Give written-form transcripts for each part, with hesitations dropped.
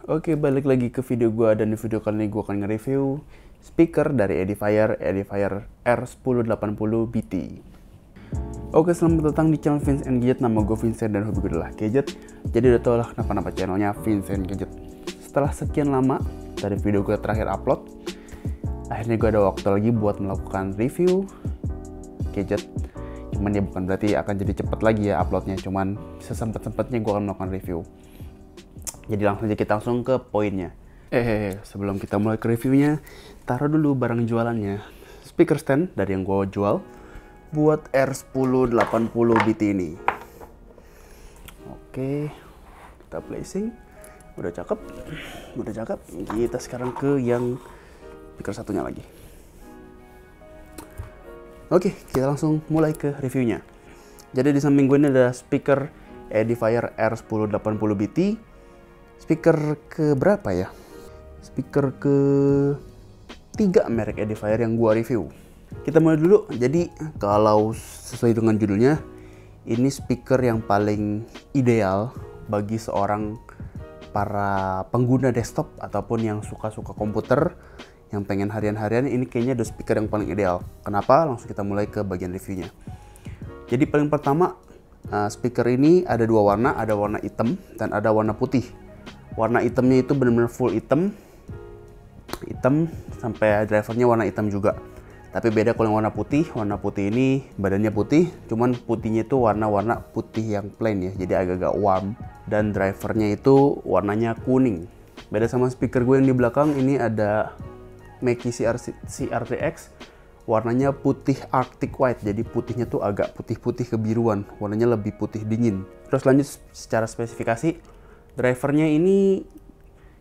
Oke, balik lagi ke video gue, dan di video kali ini gue akan nge-review speaker dari Edifier R1080BT. Oke, selamat datang di channel Vince and Gadget. Nama gue Vincent dan hobi gue adalah gadget. Jadi udah tau lah kenapa channelnya Vince and Gadget. Setelah sekian lama dari video gue terakhir upload, akhirnya gue ada waktu lagi buat melakukan review gadget. Cuman ya bukan berarti akan jadi cepet lagi ya uploadnya, cuman sesempet-sempetnya gue akan melakukan review. Jadi langsung aja kita langsung ke poinnya. Sebelum kita mulai ke reviewnya, taruh dulu barang jualannya. Speaker stand dari yang gue jual buat R1080BT ini. Oke, kita placing. Udah cakep. Kita sekarang ke yang speaker satunya lagi. Oke, kita langsung mulai ke reviewnya. Jadi di samping gue ini ada speaker Edifier R1080BT. Speaker ke berapa ya? Speaker ke 3 merek Edifier yang gua review. Kita mulai dulu. Jadi kalau sesuai dengan judulnya, ini speaker yang paling ideal bagi seorang para pengguna desktop ataupun yang suka-suka komputer, yang pengen harian-harian. Ini kayaknya ada speaker yang paling ideal. Kenapa? Langsung kita mulai ke bagian reviewnya. Jadi paling pertama, speaker ini ada dua warna, ada warna hitam dan ada warna putih. Warna hitamnya itu benar-benar full hitam sampai drivernya warna hitam juga. Tapi beda kalau yang warna putih ini badannya putih, cuman putihnya itu warna putih yang plain ya, jadi agak-agak warm. Dan drivernya itu warnanya kuning. Beda sama speaker gue yang di belakang, ini ada Mackie CRTX, warnanya putih Arctic White, jadi putihnya tuh agak putih-putih kebiruan, warnanya lebih putih dingin. Terus lanjut secara spesifikasi. Drivernya ini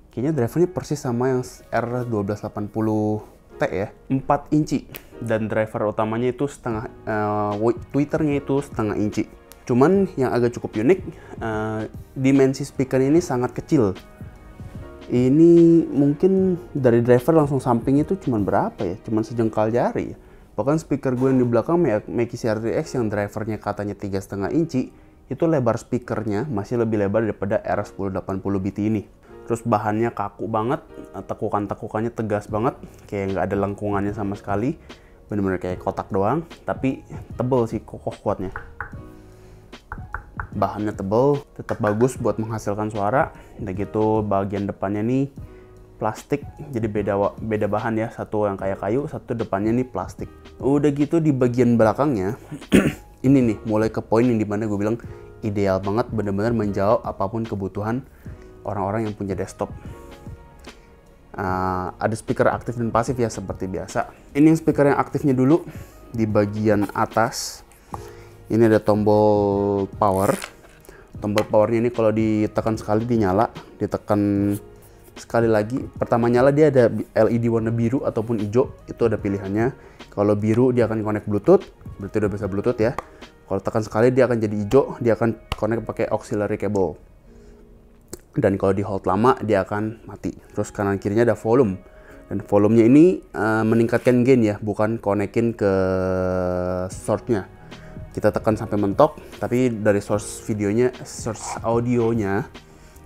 kayaknya drivernya persis sama yang R1280T ya, 4 inci, dan driver utamanya itu setengah, tweeternya itu setengah inci. Cuman yang agak cukup unik, dimensi speaker ini sangat kecil. Ini mungkin dari driver langsung samping itu cuman berapa ya, cuman sejengkal jari ya. Bahkan speaker gue yang di belakang Mackie CRTX yang drivernya katanya 3,5 inci, itu lebar speakernya masih lebih lebar daripada R1080BT ini. Terus bahannya kaku banget, tekukannya tegas banget, kayak nggak ada lengkungannya sama sekali, bener-bener kayak kotak doang, tapi tebel sih, kokoh kuatnya. Bahannya tebel, tetap bagus buat menghasilkan suara. Udah gitu bagian depannya nih plastik, jadi beda bahan ya, satu yang kayak kayu, satu depannya nih plastik. Udah gitu di bagian belakangnya ini nih mulai ke poin yang dimana gue bilang ideal banget, bener-bener menjawab apapun kebutuhan orang-orang yang punya desktop. Ada speaker aktif dan pasif ya seperti biasa. Ini yang speaker yang aktifnya dulu. Di bagian atas ini ada tombol power. Tombol powernya ini kalau ditekan sekali dinyala, ditekan sekali lagi pertama nyala dia ada LED warna biru ataupun hijau, itu ada pilihannya. Kalau biru dia akan connect Bluetooth, berarti udah bisa Bluetooth ya. Kalau tekan sekali dia akan jadi hijau, dia akan connect pakai auxiliary cable. Dan kalau di hold lama dia akan mati. Terus kanan kirinya ada volume, dan volumenya ini meningkatkan gain ya, bukan connectin ke source-nya. Kita tekan sampai mentok, tapi dari source audionya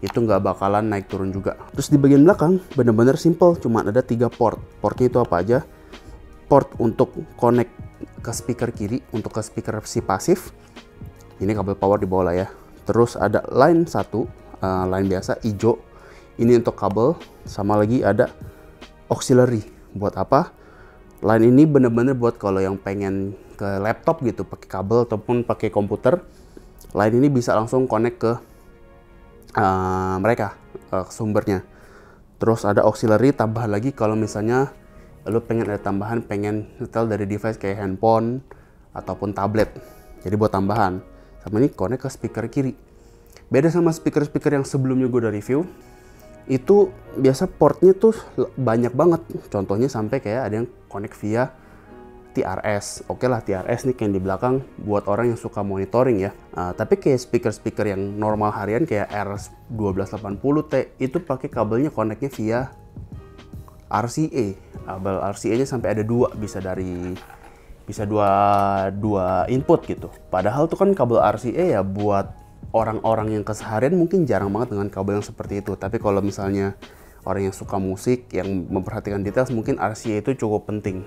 itu nggak bakalan naik turun juga. Terus di bagian belakang bener-bener simple, cuma ada 3 port. Portnya itu apa aja? Port untuk connect ke speaker kiri, untuk ke speaker si pasif. Ini kabel power di bawah lah ya. Terus ada line 1, line biasa hijau. Ini untuk kabel, sama lagi ada auxiliary. Buat apa? Line ini bener-bener buat kalau yang pengen ke laptop gitu pakai kabel ataupun pakai komputer. Line ini bisa langsung connect ke mereka sumbernya. Terus ada auxiliary tambahan lagi kalau misalnya lo pengen ada tambahan, pengen nyetel dari device kayak handphone ataupun tablet, jadi buat tambahan. Sama ini connect ke speaker kiri. Beda sama speaker-speaker yang sebelumnya gue udah review, itu biasa portnya tuh banyak banget. Contohnya sampai kayak ada yang connect via TRS. Oke lah, TRS nih kayak di belakang buat orang yang suka monitoring ya. Tapi kayak speaker-speaker yang normal harian kayak R1280T itu pakai kabelnya connectnya via RCA. Kabel RCA-nya sampai ada 2, bisa dua input gitu. Padahal tuh kan kabel RCA ya buat orang-orang yang keseharian mungkin jarang banget dengan kabel yang seperti itu. Tapi kalau misalnya orang yang suka musik, yang memperhatikan detail, mungkin RCA itu cukup penting.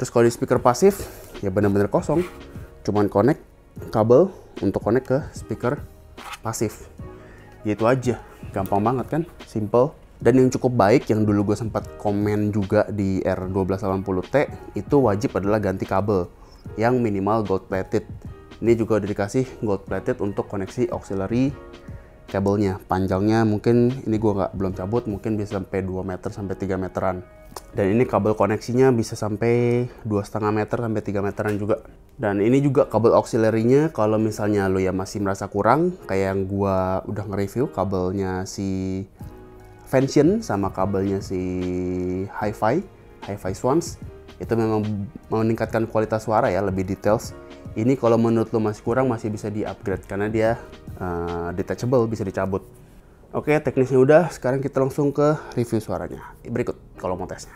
Terus kalau di speaker pasif, ya benar-benar kosong. Cuman connect kabel untuk connect ke speaker pasif. Gitu aja, gampang banget kan, simple. Dan yang cukup baik, yang dulu gue sempat komen juga di R1280T, itu wajib adalah ganti kabel yang minimal gold plated. Ini juga udah dikasih gold plated untuk koneksi auxiliary kabelnya. Panjangnya mungkin ini gue belum cabut, mungkin bisa sampai 2 meter sampai 3 meteran. Dan ini kabel koneksinya bisa sampai 2,5 meter sampai 3 meteran juga. Dan ini juga kabel auxiliary-nya kalau misalnya lo ya masih merasa kurang, kayak yang gue udah nge-review kabelnya si Vention sama kabelnya si Hi-Fi Swans, itu memang meningkatkan kualitas suara ya, lebih details. Ini kalau menurut lo masih kurang, masih bisa di-upgrade karena dia detachable, bisa dicabut. Oke, teknisnya udah, sekarang kita langsung ke review suaranya. Berikut kalau mau tesnya.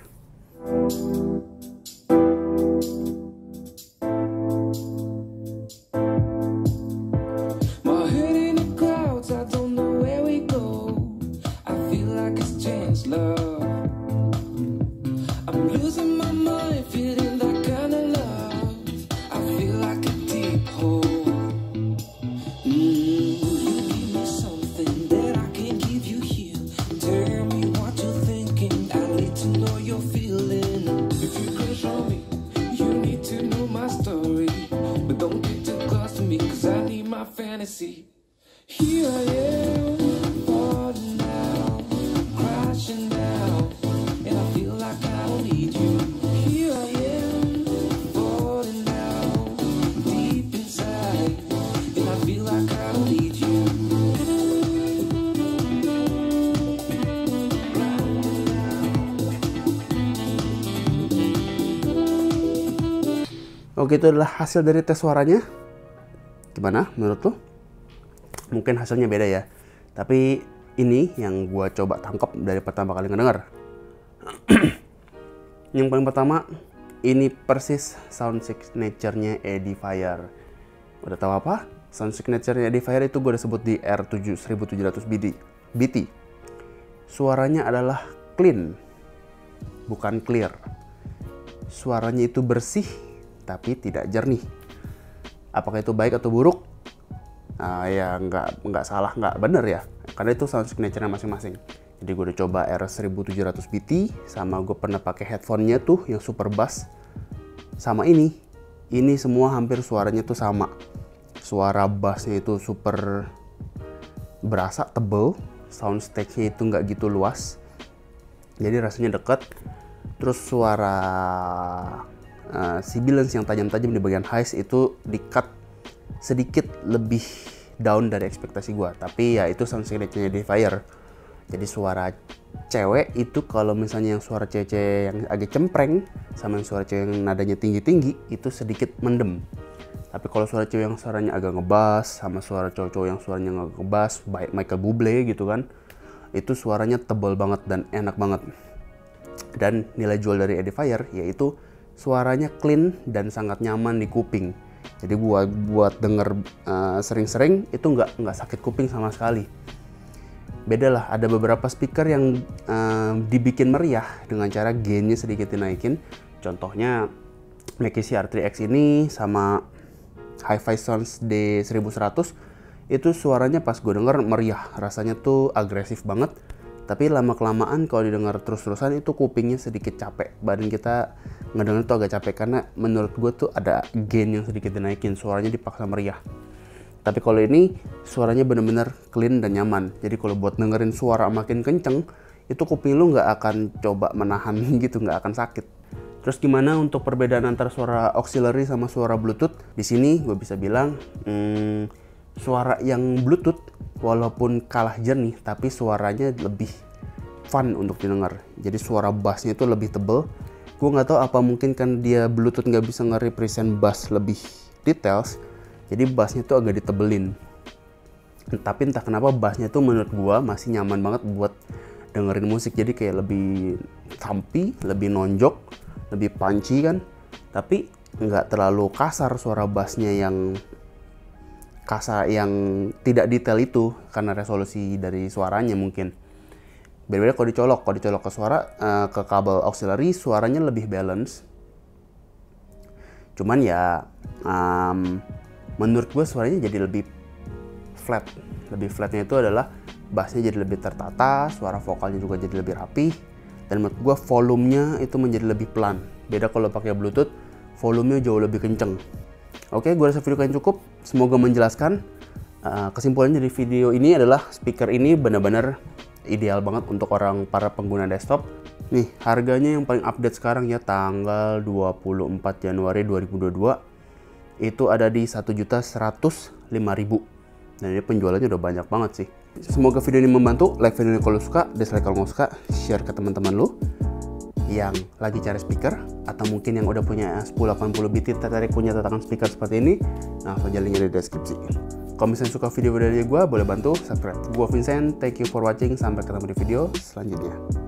Here I am, falling down, crashing down, and I feel like I don't need you. Here I am, falling down, deep inside, and I feel like I don't need you. Oke, itu adalah hasil dari tes suaranya. Gimana menurut lo? Mungkin hasilnya beda ya, tapi ini yang gue coba tangkap dari pertama kali ngedenger. Yang paling pertama, ini persis sound signature-nya Edifier. Udah tahu apa? Sound signature-nya Edifier itu gue udah sebut di R1700 BT. Suaranya adalah clean, bukan clear. Suaranya itu bersih, tapi tidak jernih. Apakah itu baik atau buruk? Ya nggak salah, nggak bener ya, karena itu sound signature-nya masing-masing. Jadi gue udah coba R1700 BT, sama gue pernah pakai headphone-nya tuh yang super bass, sama ini semua hampir suaranya tuh sama. Suara bassnya itu super berasa, tebel, sound stage-nya itu nggak gitu luas, jadi rasanya deket. Terus suara sibilance yang tajam-tajam di bagian highs itu di-cut sedikit lebih down dari ekspektasi gue, tapi ya itu sound signature-nya Edifier. Jadi suara cewek itu kalau misalnya yang suara cewek yang agak cempreng sama yang suara cewek yang nadanya tinggi-tinggi itu sedikit mendem. Tapi kalau suara cewek yang suaranya agak ngebass sama suara cowok-cowok yang suaranya nggak ngebass, baik Michael Bublé gitu kan, itu suaranya tebal banget dan enak banget. Dan nilai jual dari Edifier yaitu suaranya clean dan sangat nyaman di kuping. Jadi buat denger sering-sering itu nggak sakit kuping sama sekali. Beda lah, ada beberapa speaker yang dibikin meriah dengan cara gainnya sedikit dinaikin. Contohnya Mackie R3X ini sama Hi-Fi Sounds D1100, itu suaranya pas gue denger meriah, rasanya tuh agresif banget. Tapi lama-kelamaan kalau didengar terus-terusan itu kupingnya sedikit capek. Badan kita ngedenger tuh agak capek karena menurut gue tuh ada gain yang sedikit dinaikin, suaranya dipaksa meriah. Tapi kalau ini suaranya bener-bener clean dan nyaman. Jadi kalau buat dengerin suara makin kenceng, itu kuping lu nggak akan coba menahan gitu, nggak akan sakit. Terus gimana untuk perbedaan antara suara auxiliary sama suara Bluetooth? Di sini gue bisa bilang suara yang Bluetooth walaupun kalah jernih, tapi suaranya lebih fun untuk didengar. Jadi suara bassnya itu lebih tebel. Gue nggak tahu apa mungkin kan dia Bluetooth nggak bisa nge-represent bass lebih details, jadi bassnya tuh agak ditebelin. Tapi entah kenapa bassnya tuh menurut gue masih nyaman banget buat dengerin musik. Jadi kayak lebih thumpy, lebih nonjok, lebih punchy kan. Tapi nggak terlalu kasar suara bassnya yang kasa yang tidak detail itu karena resolusi dari suaranya mungkin. Beda-beda kalau dicolok ke suara ke kabel auxiliary suaranya lebih balance. Cuman ya menurut gue suaranya jadi lebih flat. Lebih flatnya itu adalah bassnya jadi lebih tertata, suara vokalnya juga jadi lebih rapi, dan menurut gue volumenya itu menjadi lebih pelan. Beda kalau pakai Bluetooth, volumenya jauh lebih kenceng. Oke, gue rasa video kalian cukup. Semoga menjelaskan. Kesimpulannya dari video ini adalah speaker ini benar-benar ideal banget untuk para pengguna desktop. Nih, harganya yang paling update sekarang ya, tanggal 24 Januari 2022. Itu ada di 1.105.000. Dan ini penjualannya udah banyak banget sih. Semoga video ini membantu. Like video ini kalau suka, dislike kalau nggak suka, share ke teman-teman lu yang lagi cari speaker, atau mungkin yang udah punya 1080 BT tertarik punya tatakan speaker seperti ini. Nah, langsung aja linknya di deskripsi. Kalau misalnya suka video dari gue, boleh bantu subscribe. Gue Vincent, thank you for watching. Sampai ketemu di video selanjutnya.